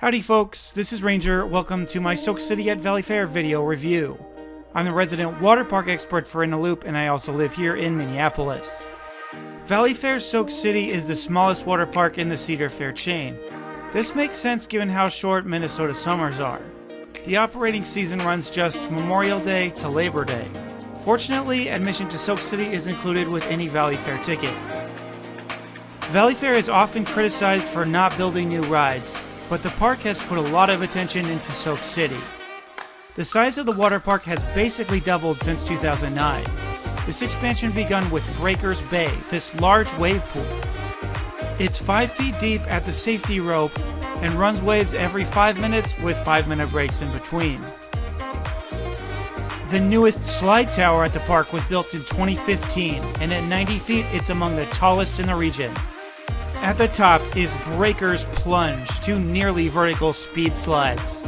Howdy folks, this is Ranger. Welcome to my Soak City at Valleyfair video review. I'm the resident water park expert for In a Loop, and I also live here in Minneapolis. Valleyfair Soak City is the smallest water park in the Cedar Fair chain. This makes sense given how short Minnesota summers are. The operating season runs just Memorial Day to Labor Day. Fortunately, admission to Soak City is included with any Valleyfair ticket. Valleyfair is often criticized for not building new rides, but the park has put a lot of attention into Soak City. The size of the water park has basically doubled since 2009. This expansion begun with Breakers Bay, this large wave pool. It's 5 feet deep at the safety rope and runs waves every 5 minutes with 5-minute breaks in between. The newest slide tower at the park was built in 2015, and at 90 feet it's among the tallest in the region. At the top is Breakers Plunge, 2 nearly vertical speed slides.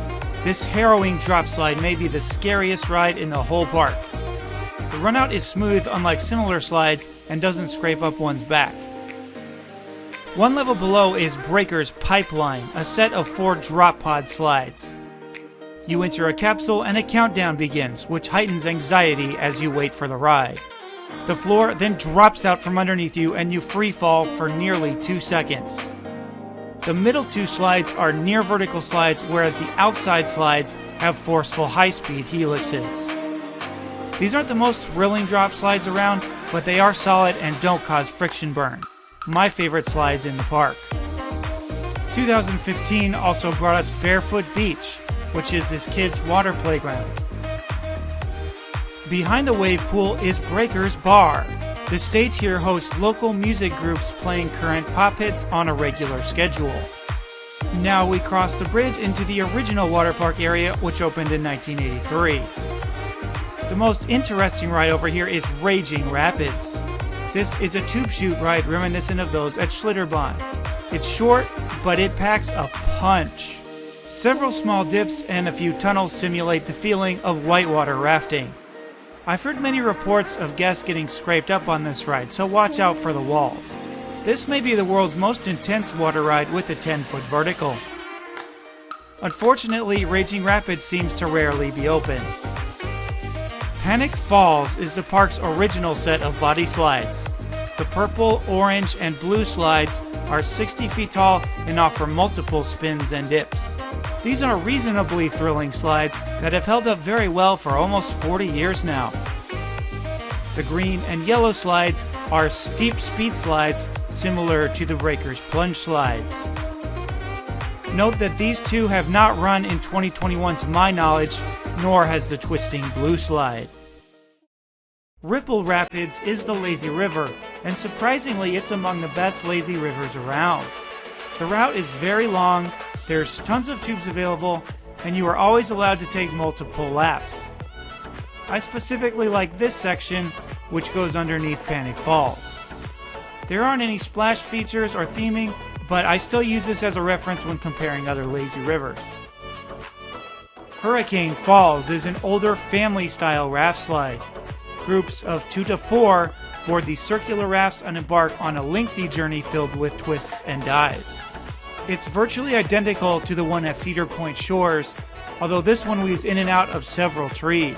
This harrowing drop slide may be the scariest ride in the whole park. The runout is smooth unlike similar slides and doesn't scrape up one's back. One level below is Breakers Pipeline, a set of 4 drop pod slides. You enter a capsule and a countdown begins, which heightens anxiety as you wait for the ride. The floor then drops out from underneath you and you free fall for nearly 2 seconds. The middle 2 slides are near vertical slides, whereas the outside slides have forceful high-speed helixes. These aren't the most thrilling drop slides around, but they are solid and don't cause friction burn. My favorite slides in the park. 2015 also brought us Barefoot Beach, which is this kid's water playground. Behind the wave pool is Breakers Bar. The stage here hosts local music groups playing current pop hits on a regular schedule. Now we cross the bridge into the original water park area, which opened in 1983. The most interesting ride over here is Raging Rapids. This is a tube chute ride reminiscent of those at Schlitterbahn. It's short, but it packs a punch. Several small dips and a few tunnels simulate the feeling of whitewater rafting. I've heard many reports of guests getting scraped up on this ride, so watch out for the walls. This may be the world's most intense water ride with a 10-foot vertical. Unfortunately, Raging Rapids seems to rarely be open. Panic Falls is the park's original set of body slides. The purple, orange, and blue slides are 60 feet tall and offer multiple spins and dips. These are reasonably thrilling slides that have held up very well for almost 40 years now. The green and yellow slides are steep speed slides similar to the Breakers Plunge slides. Note that these two have not run in 2021 to my knowledge, nor has the twisting blue slide. Ripple Rapids is the lazy river, and surprisingly it's among the best lazy rivers around. The route is very long, there's tons of tubes available, and you are always allowed to take multiple laps. I specifically like this section, which goes underneath Panic Falls. There aren't any splash features or theming, but I still use this as a reference when comparing other lazy rivers. Hurricane Falls is an older family-style raft slide. Groups of 2 to 4 board these circular rafts and embark on a lengthy journey filled with twists and dives. It's virtually identical to the one at Cedar Point Shores, although this one weaves in and out of several trees.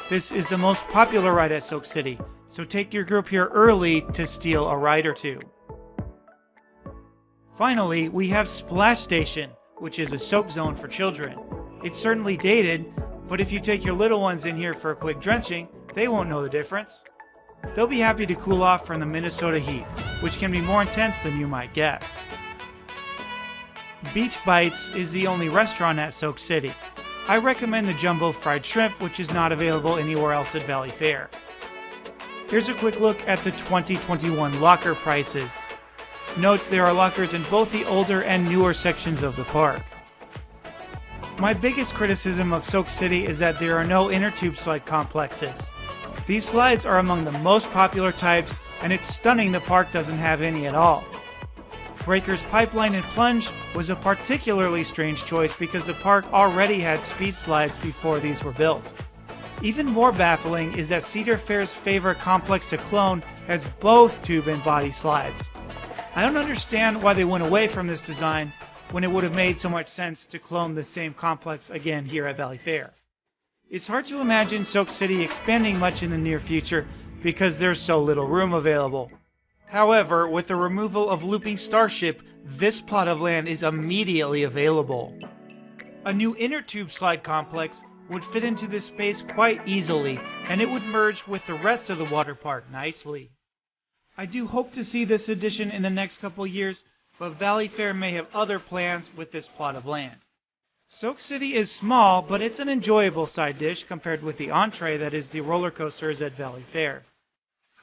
This is the most popular ride at Soak City, so take your group here early to steal a ride or two. Finally, we have Splash Station, which is a soak zone for children. It's certainly dated, but if you take your little ones in here for a quick drenching, they won't know the difference. They'll be happy to cool off from the Minnesota heat, which can be more intense than you might guess. Beach Bites is the only restaurant at Soak City. I recommend the Jumbo Fried Shrimp, which is not available anywhere else at Valleyfair. Here's a quick look at the 2021 locker prices. Note there are lockers in both the older and newer sections of the park. My biggest criticism of Soak City is that there are no inner tube slide complexes. These slides are among the most popular types, and it's stunning the park doesn't have any at all. Breakers Pipeline and Plunge was a particularly strange choice because the park already had speed slides before these were built. Even more baffling is that Cedar Fair's favorite complex to clone has both tube and body slides. I don't understand why they went away from this design, when it would have made so much sense to clone the same complex again here at Valleyfair. It's hard to imagine Soak City expanding much in the near future because there's so little room available. However, with the removal of Looping Starship, this plot of land is immediately available. A new inner tube slide complex would fit into this space quite easily, and it would merge with the rest of the water park nicely. I do hope to see this addition in the next couple years, but Valleyfair may have other plans with this plot of land. Soak City is small, but it's an enjoyable side dish compared with the entree that is the roller coasters at Valleyfair.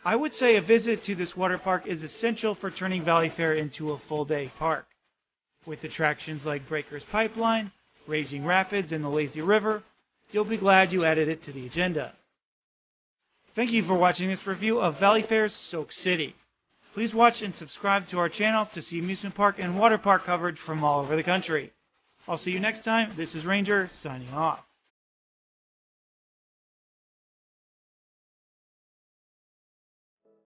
I would say a visit to this water park is essential for turning Valleyfair into a full-day park. With attractions like Breaker's Pipeline, Raging Rapids, and the Lazy River, you'll be glad you added it to the agenda. Thank you for watching this review of Valleyfair's Soak City. Please watch and subscribe to our channel to see amusement park and water park coverage from all over the country. I'll see you next time. This is Ranger, signing off.